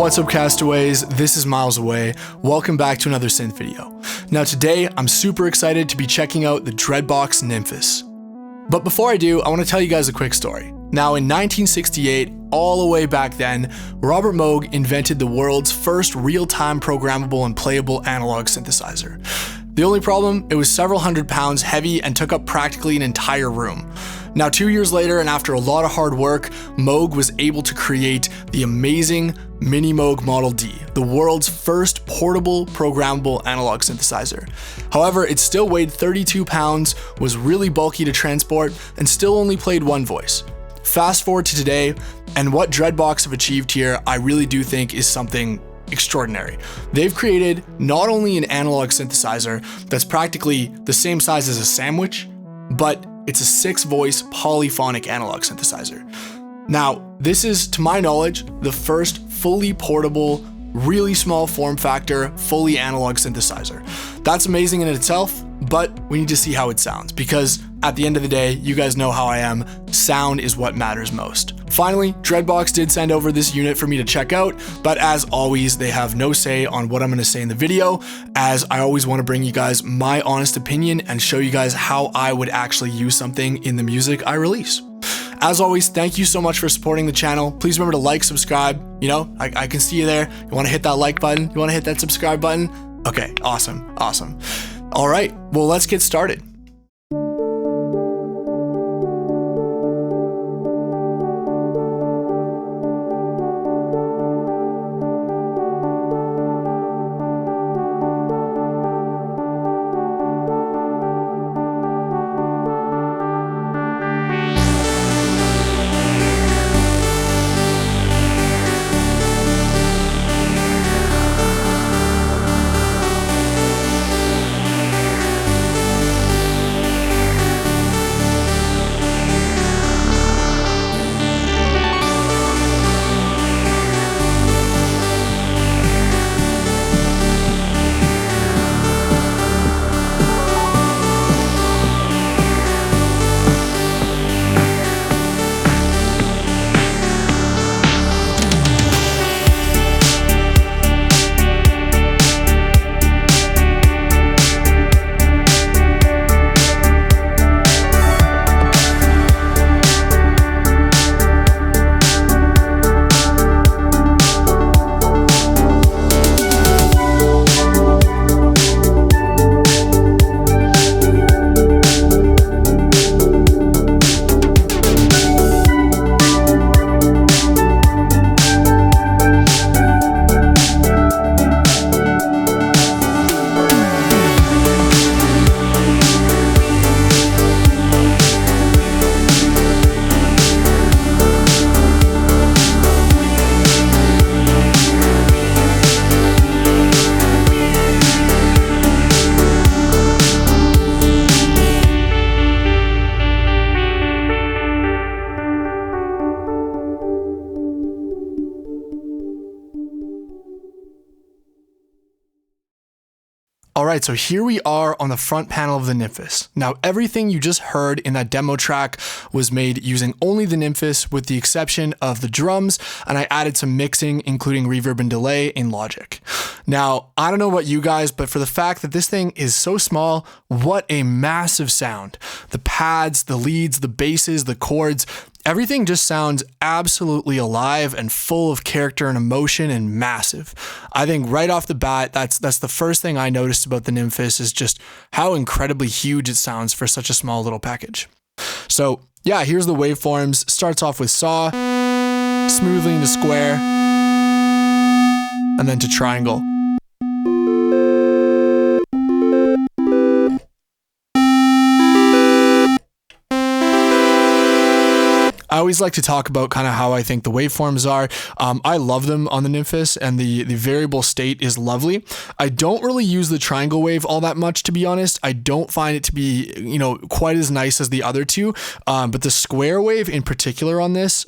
What's up, castaways? This is Miles Away. Welcome back to another synth video. Now today, I'm super excited to be checking out the Dreadbox Nymphes. But before I do, I want to tell you guys a quick story. Now in 1968, all the way back then, Robert Moog invented the world's first real-time programmable and playable analog synthesizer. The only problem, it was several hundred pounds heavy and took up practically an entire room. Now 2 years later, and after a lot of hard work, Moog was able to create the amazing Mini Moog Model D, the world's first portable programmable analog synthesizer. However, it still weighed 32 pounds, was really bulky to transport, and still only played one voice. Fast forward to today, and what Dreadbox have achieved here, I really do think is something extraordinary. They've created not only an analog synthesizer that's practically the same size as a sandwich, but it's a 6-voice polyphonic analog synthesizer. Now, this is, to my knowledge, the first fully portable, really small form factor, fully analog synthesizer. That's amazing in itself, but we need to see how it sounds, because at the end of the day, you guys know how I am, sound is what matters most. Finally, Dreadbox did send over this unit for me to check out, but as always, they have no say on what I'm going to say in the video, as I always want to bring you guys my honest opinion and show you guys how I would actually use something in the music I release. As always, thank you so much for supporting the channel. Please remember to like, subscribe. You know, I can see you there. You want to hit that like button? You want to hit that subscribe button? Okay, awesome. All right, well, let's get started. Alright, so here we are on the front panel of the Nymphes. Now, everything you just heard in that demo track was made using only the Nymphes, with the exception of the drums, and I added some mixing, including reverb and delay in Logic. Now, I don't know about you guys, but for the fact that this thing is so small, what a massive sound. The pads, the leads, the basses, the chords, everything just sounds absolutely alive and full of character and emotion and massive. I think right off the bat, that's the first thing I noticed about the Nymphes, is just how incredibly huge it sounds for such a small little package. So yeah, here's the waveforms. Starts off with saw, smoothly into square, and then to triangle. I always like to talk about kind of how I think the waveforms are. I love them on the Nymphes, and the variable state is lovely. I don't really use the triangle wave all that much, to be honest. I don't find it to be, you know, quite as nice as the other two, but the square wave in particular on this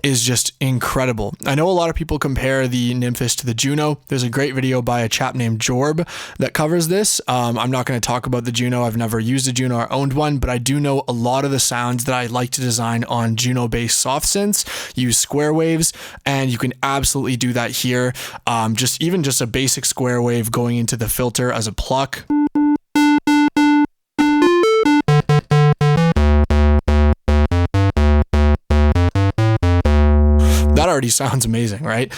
is just incredible. I know a lot of people compare the Nymphis to the Juno. There's a great video by a chap named Jorb that covers this. I'm not going to talk about the Juno. I've never used a Juno or owned one, but I do know a lot of the sounds that I like to design on Juno-based soft synths use square waves, and you can absolutely do that here. Even just a basic square wave going into the filter as a pluck. That already sounds amazing, right?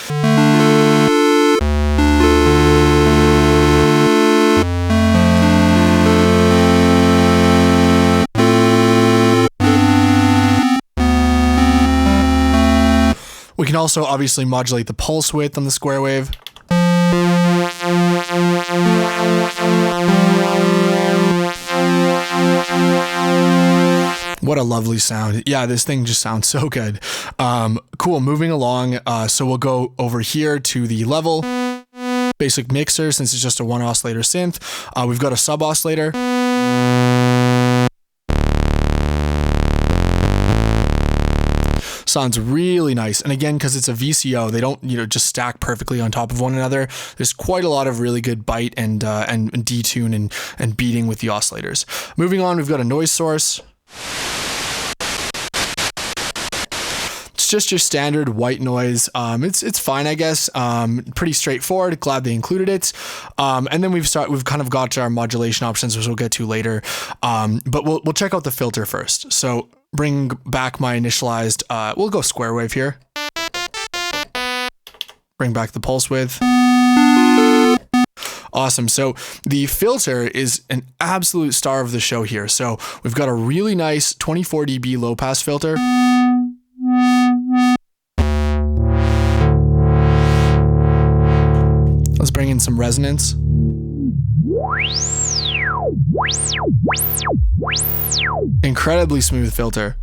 We can also obviously modulate the pulse width on the square wave. What a lovely sound. Yeah, this thing just sounds so good. Cool, moving along. So we'll go over here to the level. Basic mixer, since it's just a one oscillator synth. We've got a sub oscillator. Sounds really nice. And again, because it's a VCO, they don't, just stack perfectly on top of one another. There's quite a lot of really good bite and detune and beating with the oscillators. Moving on, we've got a noise source. It's just your standard white noise. It's fine, I guess. Pretty straightforward. Glad they included it. And then we've kind of got to our modulation options, which we'll get to later. But we'll check out the filter first. So bring back my initialized, we'll go square wave here. Bring back the pulse width. Awesome. So the filter is an absolute star of the show here. So we've got a really nice 24 dB low pass filter. Let's bring in some resonance. Incredibly smooth filter.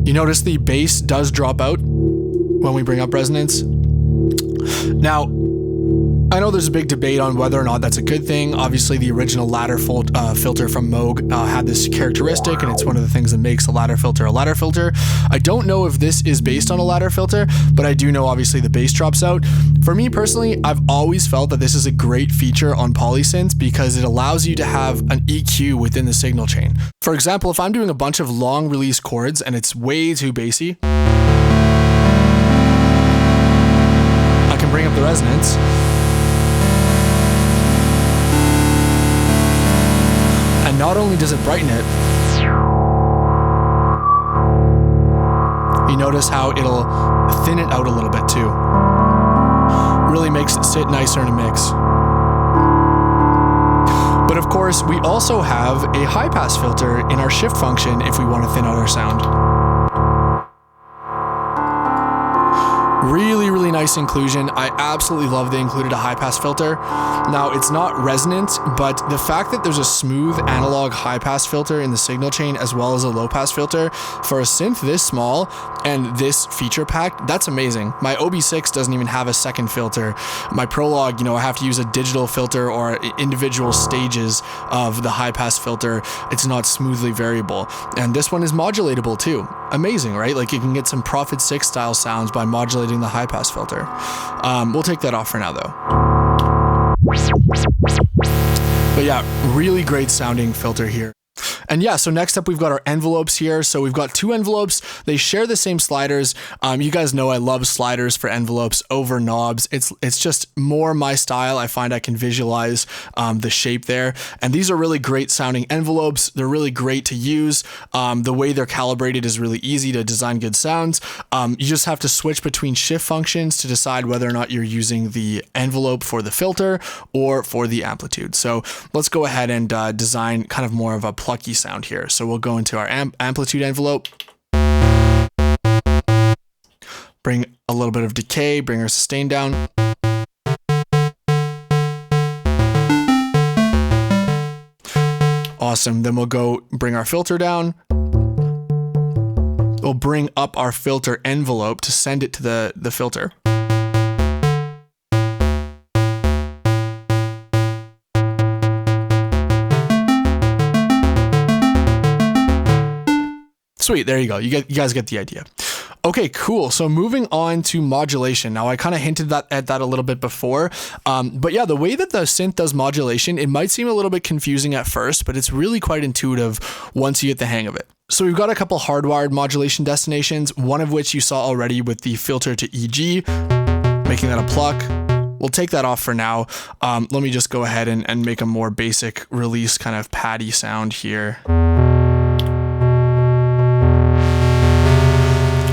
You notice the bass does drop out when we bring up resonance. Now, I know there's a big debate on whether or not that's a good thing. Obviously, the original ladder filter from Moog had this characteristic, and it's one of the things that makes a ladder filter a ladder filter. I don't know if this is based on a ladder filter, but I do know obviously the bass drops out. For me personally, I've always felt that this is a great feature on Polysynth because it allows you to have an EQ within the signal chain. For example, if I'm doing a bunch of long release chords and it's way too bassy, I can bring up the resonance. And not only does it brighten it, you notice how it'll thin it out a little bit too. Really makes it sit nicer in a mix. But of course, we also have a high pass filter in our shift function if we want to thin out our sound. Really, really nice inclusion. I absolutely love they included a high pass filter. Now, it's not resonant, but the fact that there's a smooth analog high pass filter in the signal chain as well as a low pass filter for a synth this small and this feature packed, that's amazing. My OB6 doesn't even have a second filter. My Prologue, I have to use a digital filter or individual stages of the high pass filter. It's not smoothly variable. And this one is modulatable too. Amazing, right? Like you can get some Prophet 6 style sounds by modulating the high pass filter. We'll take that off for now though. But yeah, really great sounding filter here. And yeah, so next up we've got our envelopes here. So we've got two envelopes. They share the same sliders. You guys know I love sliders for envelopes over knobs. It's just more my style. I find I can visualize the shape there. And these are really great sounding envelopes. They're really great to use. The way they're calibrated is really easy to design good sounds. You just have to switch between shift functions to decide whether or not you're using the envelope for the filter or for the amplitude. So let's go ahead and design kind of more of a plucky sound here. So we'll go into our amplitude envelope, bring a little bit of decay, bring our sustain down. Awesome. Then we'll go bring our filter down. We'll bring up our filter envelope to send it to the filter. Sweet, there you go. You guys get the idea. Okay, cool. So moving on to modulation. Now I kind of hinted at that a little bit before, but yeah, the way that the synth does modulation, it might seem a little bit confusing at first, but it's really quite intuitive once you get the hang of it. So we've got a couple hardwired modulation destinations, one of which you saw already with the filter to EG, making that a pluck. We'll take that off for now. Let me just go ahead and make a more basic release kind of paddy sound here.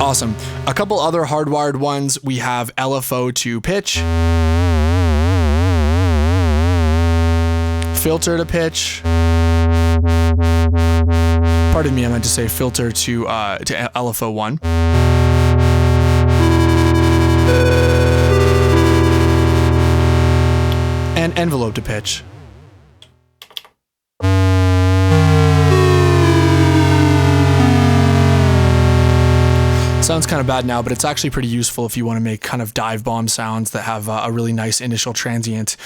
Awesome. A couple other hardwired ones. We have LFO to pitch, filter to pitch. Pardon me, I meant to say filter to LFO 1. And envelope to pitch. Sounds kind of bad now, but it's actually pretty useful if you want to make kind of dive bomb sounds that have a really nice initial transient.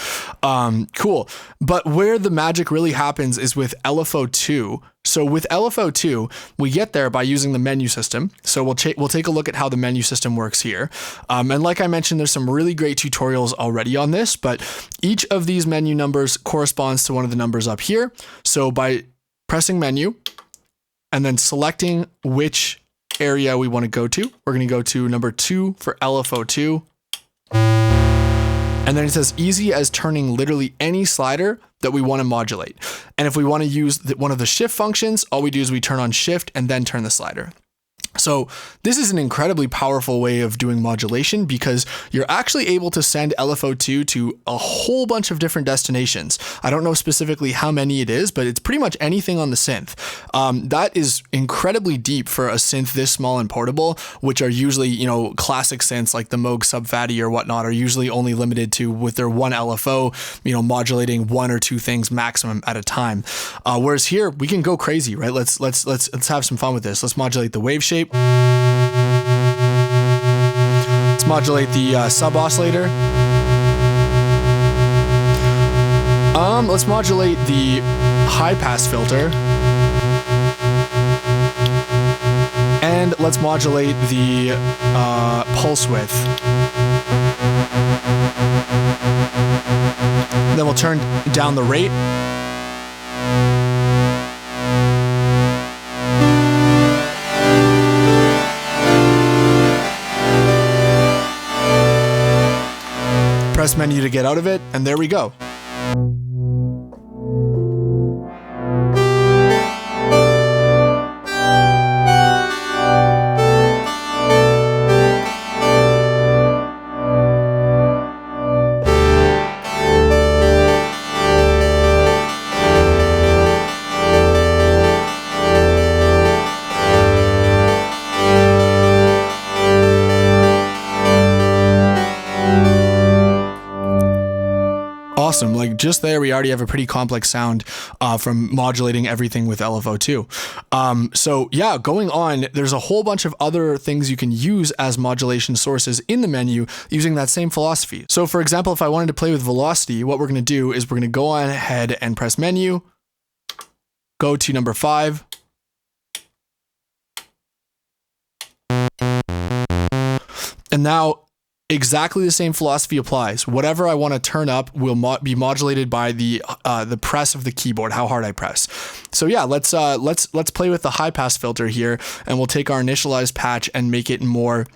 Cool. But where the magic really happens is with LFO 2. So with LFO 2, we get there by using the menu system. So we'll take a look at how the menu system works here. And like I mentioned, there's some really great tutorials already on this, but each of these menu numbers corresponds to one of the numbers up here. So by pressing menu and then selecting which area we want to go to, we're going to go to number 2 for LFO 2. And then it says easy as turning literally any slider that we want to modulate. And if we want to use one of the shift functions, all we do is we turn on shift and then turn the slider. So this is an incredibly powerful way of doing modulation because you're actually able to send LFO2 to a whole bunch of different destinations. I don't know specifically how many it is, but it's pretty much anything on the synth. That is incredibly deep for a synth this small and portable, which are usually, you know, classic synths like the Moog Sub-Fatty or whatnot are usually only limited to with their one LFO, you know, modulating one or two things maximum at a time. Whereas here we can go crazy, right? Let's have some fun with this. Let's modulate the wave shape. Let's modulate the sub-oscillator. Let's modulate the high-pass filter. And let's modulate the pulse width. Then we'll turn down the rate. Press menu to get out of it, and there we go. Awesome. Like just there, we already have a pretty complex sound from modulating everything with LFO2. So yeah, going on, there's a whole bunch of other things you can use as modulation sources in the menu using that same philosophy. So for example, if I wanted to play with velocity, what we're going to do is we're going to go on ahead and press menu, go to number 5. And now exactly the same philosophy applies. Whatever I want to turn up will be modulated by the press of the keyboard, how hard I press. So yeah, let's play with the high pass filter here, and we'll take our initialized patch and make it more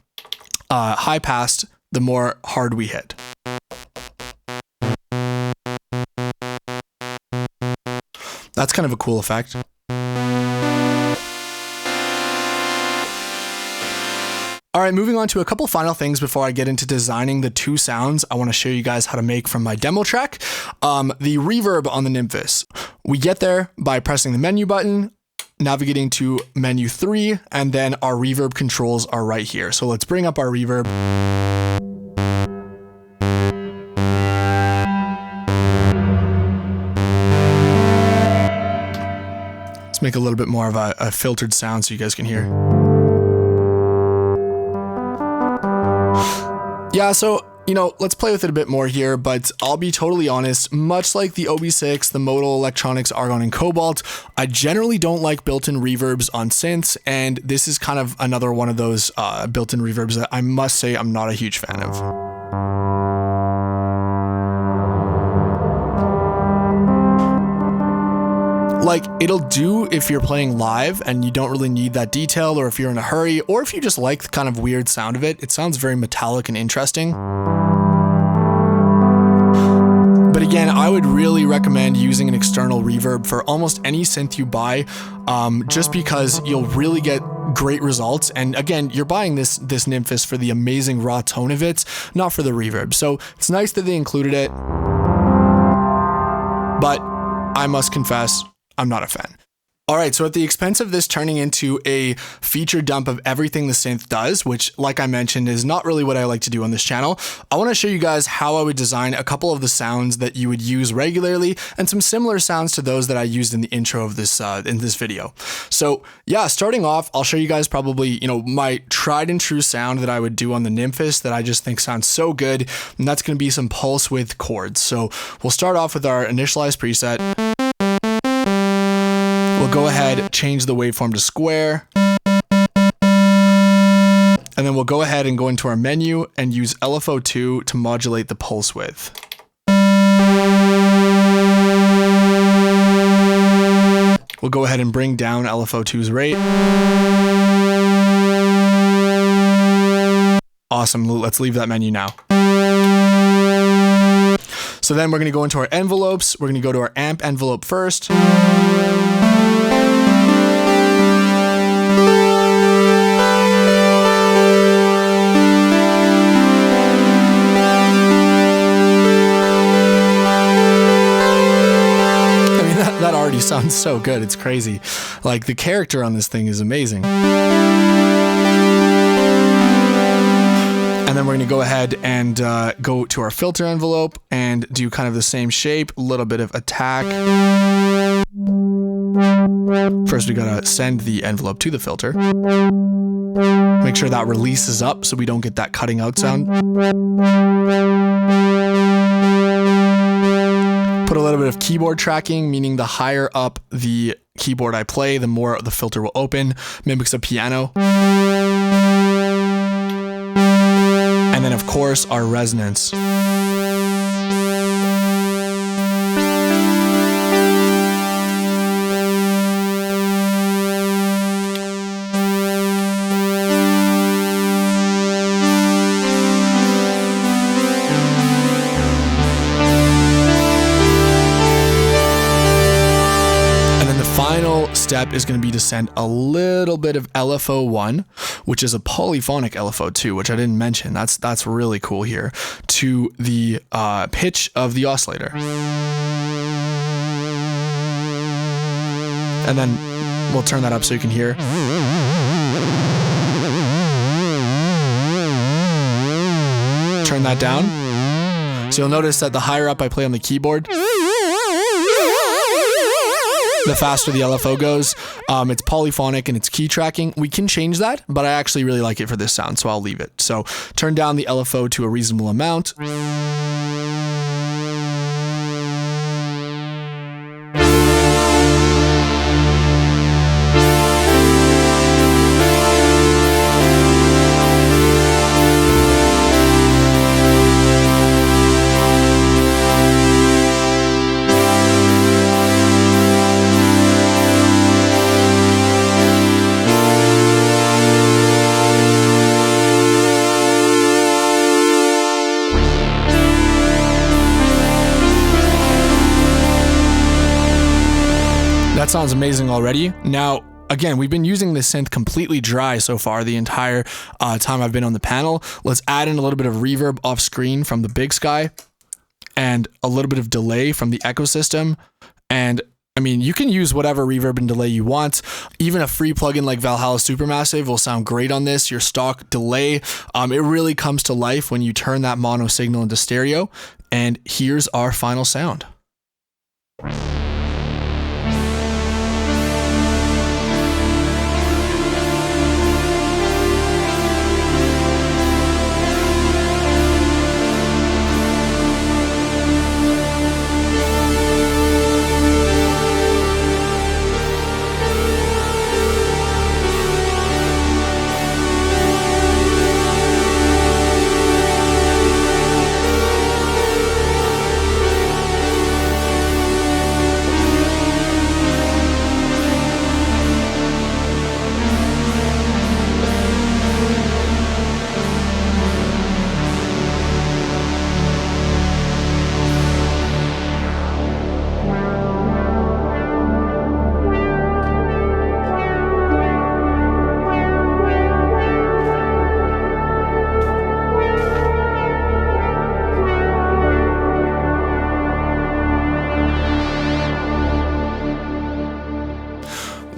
high passed the more hard we hit. That's kind of a cool effect. All right, moving on to a couple final things before I get into designing the two sounds I want to show you guys how to make from my demo track. The reverb on the Nymphes. We get there by pressing the menu button, navigating to menu 3, and then our reverb controls are right here. So let's bring up our reverb. Let's make a little bit more of a filtered sound so you guys can hear. Yeah, so you know, let's play with it a bit more here, but I'll be totally honest, much like the OB6, the Modal Electronics Argon and Cobalt, I generally don't like built-in reverbs on synths, and this is kind of another one of those built-in reverbs that I must say I'm not a huge fan of. Like, it'll do if you're playing live and you don't really need that detail, or if you're in a hurry, or if you just like the kind of weird sound of it. It sounds very metallic and interesting. But again, I would really recommend using an external reverb for almost any synth you buy, just because you'll really get great results. And again, you're buying this Nymphis for the amazing raw tone of it, not for the reverb. So it's nice that they included it, but I must confess, I'm not a fan. All right, so at the expense of this turning into a feature dump of everything the synth does, which, like I mentioned, is not really what I like to do on this channel, I want to show you guys how I would design a couple of the sounds that you would use regularly, and some similar sounds to those that I used in the intro of this in this video. So yeah, starting off, I'll show you guys probably, you know, my tried and true sound that I would do on the Nymphis that I just think sounds so good, and that's going to be some pulse width chords. So we'll start off with our initialized preset. We'll go ahead, change the waveform to square, and then we'll go ahead and go into our menu and use LFO2 to modulate the pulse width. We'll go ahead and bring down LFO2's rate. Awesome, let's leave that menu now. So then we're going to go into our envelopes. We're going to go to our amp envelope first. That already sounds so good. It's crazy. Like, the character on this thing is amazing. And then we're going to go ahead and go to our filter envelope and do kind of the same shape, a little bit of attack. First, we got to send the envelope to the filter. Make sure that releases up so we don't get that cutting out sound. Put a little bit of keyboard tracking, meaning the higher up the keyboard I play, the more the filter will open, mimics a piano. And then, of course, our resonance. Final step is going to be to send a little bit of LFO1, which is a polyphonic LFO2, which I didn't mention. That's really cool here, to the pitch of the oscillator. And then we'll turn that up so you can hear. Turn that down. So you'll notice that the higher up I play on the keyboard, the faster the LFO goes. It's polyphonic and it's key tracking. We can change that, but I actually really like it for this sound, so I'll leave it. So turn down the LFO to a reasonable amount. That sounds amazing already. Now, again, we've been using this synth completely dry so far the entire time I've been on the panel. Let's add in a little bit of reverb off screen from the Big Sky and a little bit of delay from the ecosystem. And I mean, you can use whatever reverb and delay you want. Even a free plugin like Valhalla Supermassive will sound great on this. Your stock delay, it really comes to life when you turn that mono signal into stereo. And here's our final sound.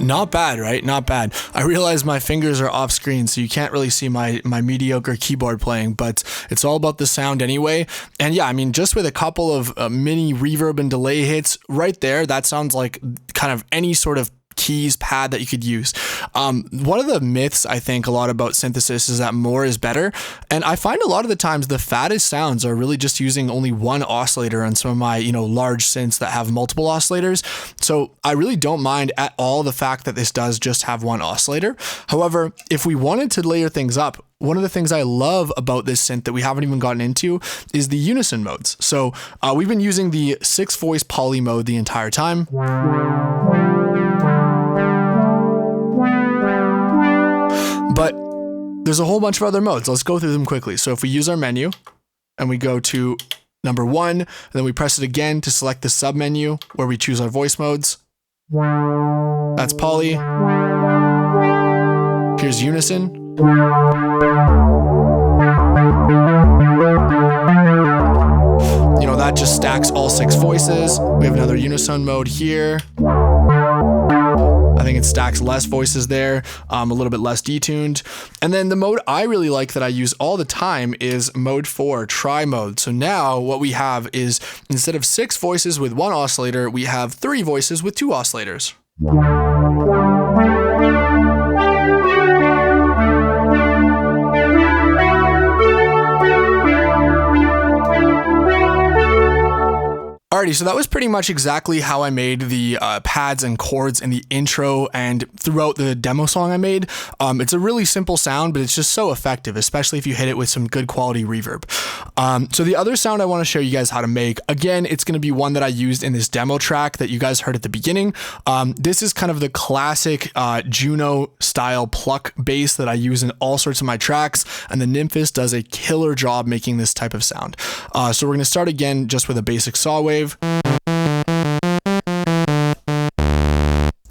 Not bad, right? Not bad. I realize my fingers are off screen, so you can't really see my mediocre keyboard playing, but it's all about the sound anyway. And yeah, I mean, just with a couple of mini reverb and delay hits right there, that sounds like kind of any sort of keys pad that you could use. One of the myths I think a lot about synthesis is that more is better, and I find a lot of the times the fattest sounds are really just using only one oscillator on some of my large synths that have multiple oscillators. So I really don't mind at all the fact that this does just have one oscillator. However, if we wanted to layer things up, one of the things I love about this synth that we haven't even gotten into is the unison modes. So we've been using the 6-voice poly mode the entire time. But there's a whole bunch of other modes. Let's go through them quickly. So if we use our menu and we go to number 1, and then we press it again to select the sub menu where we choose our voice modes. That's poly. Here's unison. That just stacks all 6 voices. We have another unison mode here. I think it stacks less voices there, a little bit less detuned. And then the mode I really like that I use all the time is mode 4, tri mode. So now what we have is, instead of 6 voices with 1 oscillator, we have 3 voices with 2 oscillators. Alrighty, so that was pretty much exactly how I made the pads and chords in the intro and throughout the demo song I made. It's a really simple sound, but it's just so effective, especially if you hit it with some good quality reverb. So the other sound I want to show you guys how to make, again, it's going to be one that I used in this demo track that you guys heard at the beginning. This is kind of the classic Juno style pluck bass that I use in all sorts of my tracks, and the Nymphes does a killer job making this type of sound. So we're going to start again just with a basic saw wave.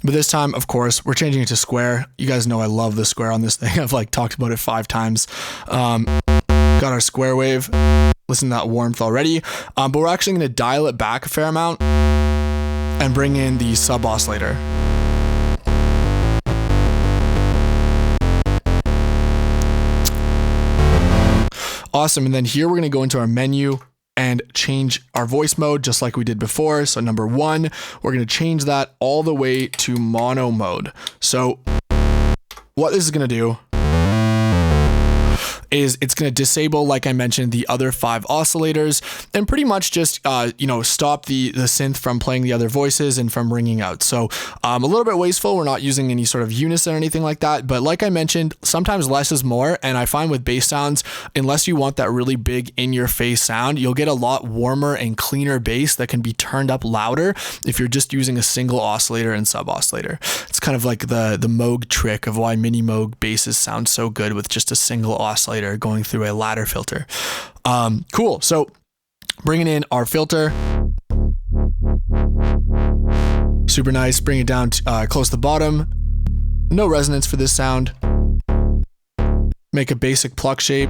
But this time, of course, we're changing it to square. You guys know I love the square on this thing. I've talked about it 5 times. Got our square wave. Listen to that warmth already. But we're actually going to dial it back a fair amount and bring in the sub oscillator. Awesome. And then here we're going to go into our menu and change our voice mode just like we did before. So number 1, we're going to change that all the way to mono mode. So what this is going to do is it's going to disable, like I mentioned, the other 5 oscillators and pretty much just, stop the synth from playing the other voices and from ringing out. So a little bit wasteful. We're not using any sort of unison or anything like that. But like I mentioned, sometimes less is more. And I find with bass sounds, unless you want that really big in your face sound, you'll get a lot warmer and cleaner bass that can be turned up louder if you're just using a single oscillator and sub oscillator. It's kind of like the Moog trick of why mini Moog basses sound so good with just a single oscillator going through a ladder filter. Cool. So bringing in our filter, super nice. Bring it down to, close to the bottom. No resonance for this sound. Make a basic pluck shape.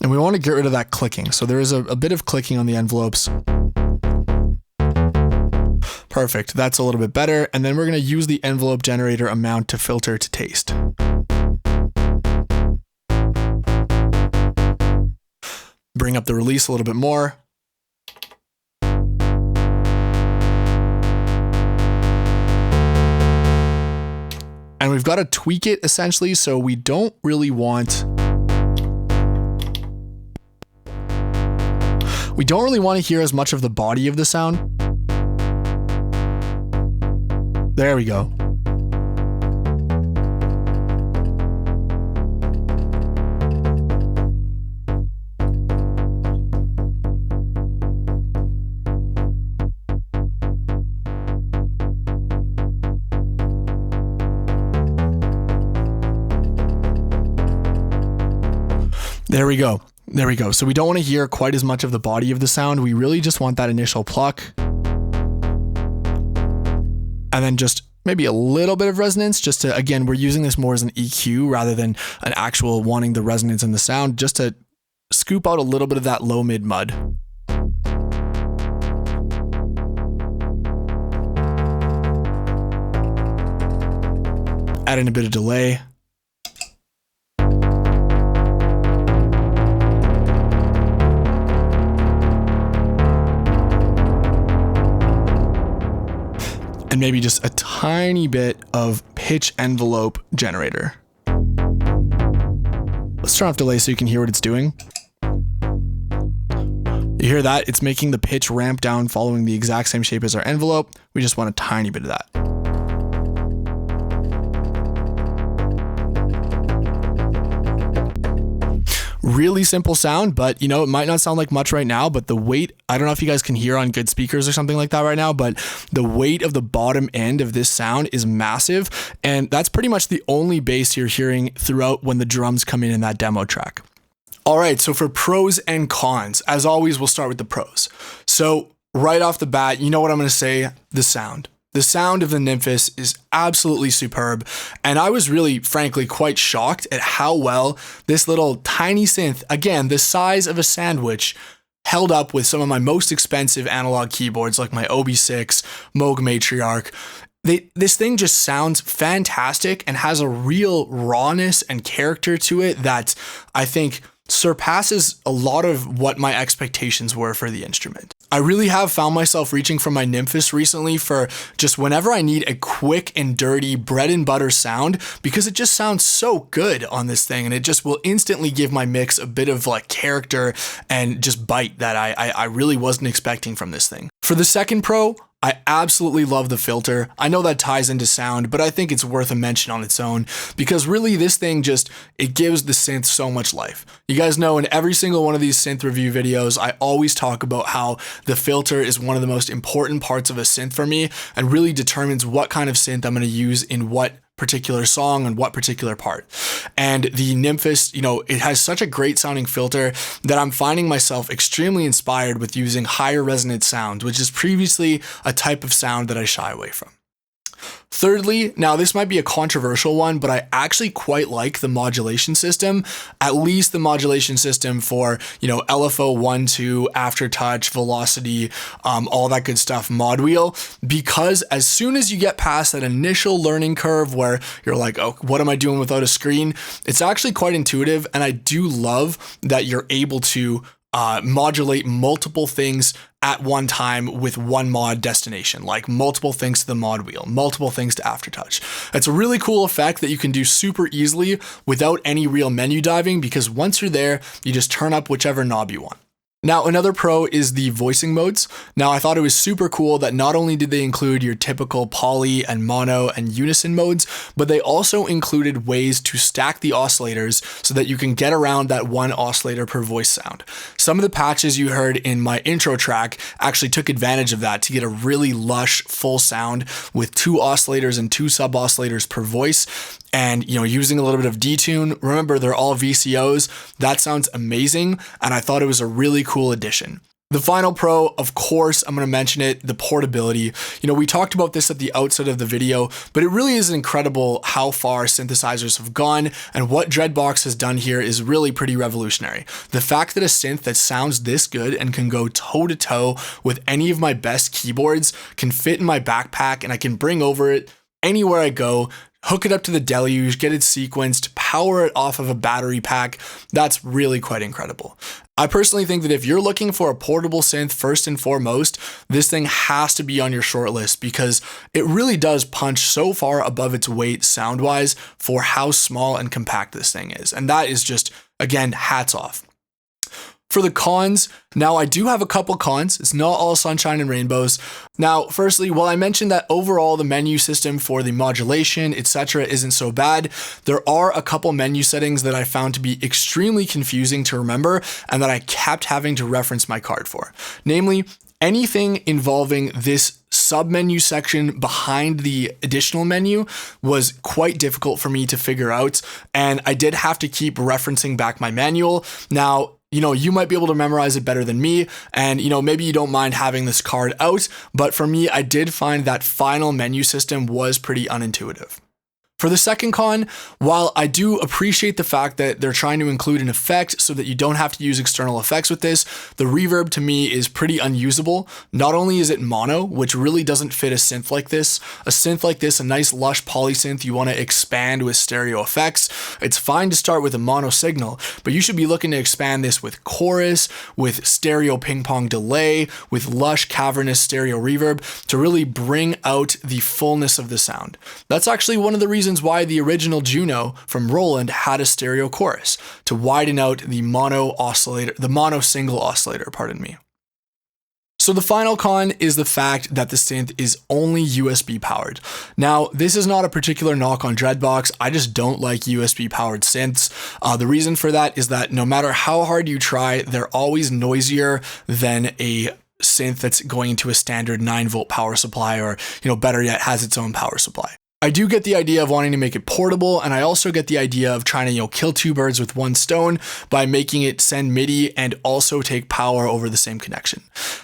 And we want to get rid of that clicking. So there is a bit of clicking on the envelopes. Perfect, that's a little bit better. And then we're gonna use the envelope generator amount to filter to taste. Bring up the release a little bit more. And we've got to tweak it essentially, so we don't really want to hear as much of the body of the sound. There we go. There we go. There we go. So we don't want to hear quite as much of the body of the sound. We really just want that initial pluck. And then just maybe a little bit of resonance, just to, again, we're using this more as an EQ rather than an actual wanting the resonance in the sound, just to scoop out a little bit of that low mid mud. Add in a bit of delay. And maybe just a tiny bit of pitch envelope generator. Let's turn off delay so you can hear what it's doing. You hear that? It's making the pitch ramp down following the exact same shape as our envelope. We just want a tiny bit of that. Really simple sound, but you know, it might not sound like much right now, but the weight, I don't know if you guys can hear on good speakers or something like that right now, but the weight of the bottom end of this sound is massive. And that's pretty much the only bass you're hearing throughout when the drums come in that demo track. All right, so for pros and cons, as always, we'll start with the pros. So right off the bat, you know what I'm going to say, the sound. The sound of the Nymphes is absolutely superb, and I was really, frankly, quite shocked at how well this little tiny synth, again, the size of a sandwich, held up with some of my most expensive analog keyboards like my OB6, Moog Matriarch. This thing just sounds fantastic and has a real rawness and character to it that I think surpasses a lot of what my expectations were for the instrument. I really have found myself reaching for my Nymphes recently for just whenever I need a quick and dirty bread and butter sound, because it just sounds so good on this thing, and it just will instantly give my mix a bit of like character and just bite that I really wasn't expecting from this thing. For the second pro, I absolutely love the filter. I know that ties into sound, but I think it's worth a mention on its own because really this thing it gives the synth so much life. You guys know in every single one of these synth review videos, I always talk about how the filter is one of the most important parts of a synth for me and really determines what kind of synth I'm going to use in what particular song and what particular part. And the Nymphes, you know, it has such a great sounding filter that I'm finding myself extremely inspired with using higher resonant sounds, which is previously a type of sound that I shy away from. Thirdly, now this might be a controversial one, but I actually quite like the modulation system, at least the modulation system for, you know, LFO 1, 2, aftertouch, velocity, all that good stuff, mod wheel, because as soon as you get past that initial learning curve where you're like, oh, what am I doing without a screen? It's actually quite intuitive, and I do love that you're able to modulate multiple things at one time with one mod destination, like multiple things to the mod wheel, multiple things to aftertouch. It's a really cool effect that you can do super easily without any real menu diving, because once you're there, you just turn up whichever knob you want. Now, another pro is the voicing modes. Now, I thought it was super cool that not only did they include your typical poly and mono and unison modes, but they also included ways to stack the oscillators so that you can get around that one oscillator per voice sound. Some of the patches you heard in my intro track actually took advantage of that to get a really lush full sound with 2 oscillators and 2 sub-oscillators per voice. And, you know, using a little bit of detune, remember they're all VCOs, that sounds amazing, and I thought it was a really cool addition. The final pro, of course, I'm going to mention it, the portability. You know, we talked about this at the outset of the video, but it really is incredible how far synthesizers have gone, and what Dreadbox has done here is really pretty revolutionary. The fact that a synth that sounds this good and can go toe-to-toe with any of my best keyboards can fit in my backpack, and I can bring over it anywhere I go, hook it up to the deluge, get it sequenced, power it off of a battery pack, that's really quite incredible. I personally think that if you're looking for a portable synth first and foremost, this thing has to be on your short list because it really does punch so far above its weight sound-wise for how small and compact this thing is. And that is just, again, hats off. For the cons, now I do have a couple cons. It's not all sunshine and rainbows. Now, firstly, while I mentioned that overall the menu system for the modulation, etc. isn't so bad, there are a couple menu settings that I found to be extremely confusing to remember and that I kept having to reference my card for. Namely, anything involving this sub-menu section behind the additional menu was quite difficult for me to figure out, and I did have to keep referencing back my manual. Now, you know, you might be able to memorize it better than me, and you know, maybe you don't mind having this card out, but for me, I did find that final menu system was pretty unintuitive. For the second con, while I do appreciate the fact that they're trying to include an effect so that you don't have to use external effects with this, the reverb to me is pretty unusable. Not only is it mono, which really doesn't fit a synth like this, a nice lush polysynth you want to expand with stereo effects, it's fine to start with a mono signal, but you should be looking to expand this with chorus, with stereo ping pong delay, with lush cavernous stereo reverb to really bring out the fullness of the sound. That's actually one of the reasons why the original Juno from Roland had a stereo chorus, to widen out the mono single oscillator, pardon me. So the final con is the fact that the synth is only USB powered. Now, this is not a particular knock on Dreadbox, I just don't like USB powered synths. The reason for that is that no matter how hard you try, they're always noisier than a synth that's going into a standard 9-volt power supply, or, better yet, has its own power supply. I do get the idea of wanting to make it portable, and I also get the idea of trying to, kill two birds with one stone by making it send MIDI and also take power over the same connection.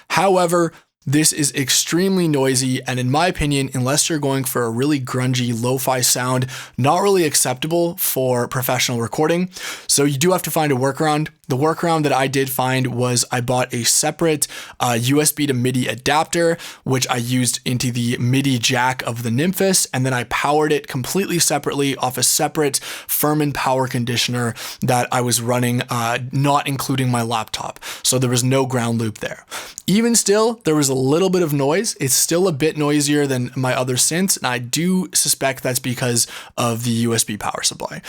However, this is extremely noisy, and in my opinion, unless you're going for a really grungy lo-fi sound, not really acceptable for professional recording. So you do have to find a workaround. The workaround that I did find was I bought a separate USB to MIDI adapter, which I used into the MIDI jack of the Nymphes, and then I powered it completely separately off a separate Furman power conditioner that I was running, not including my laptop. So there was no ground loop there. Even still, there was a little bit of noise. It's still a bit noisier than my other synths, and I do suspect that's because of the USB power supply.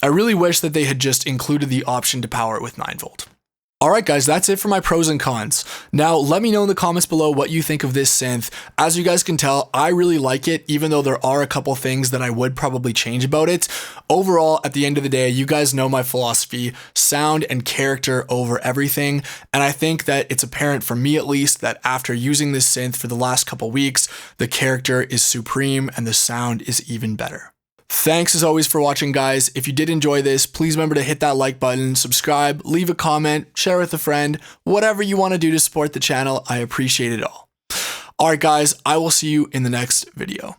I really wish that they had just included the option to power it with 9-volt. Alright guys, that's it for my pros and cons. Now let me know in the comments below what you think of this synth. As you guys can tell, I really like it, even though there are a couple things that I would probably change about it. Overall, at the end of the day, you guys know my philosophy, sound and character over everything, and I think that it's apparent for me at least that after using this synth for the last couple weeks, the character is supreme and the sound is even better. Thanks as always for watching, guys. If you did enjoy this, please remember to hit that like button, subscribe, leave a comment, share with a friend, whatever you want to do to support the channel. I appreciate it all. Alright guys, I will see you in the next video.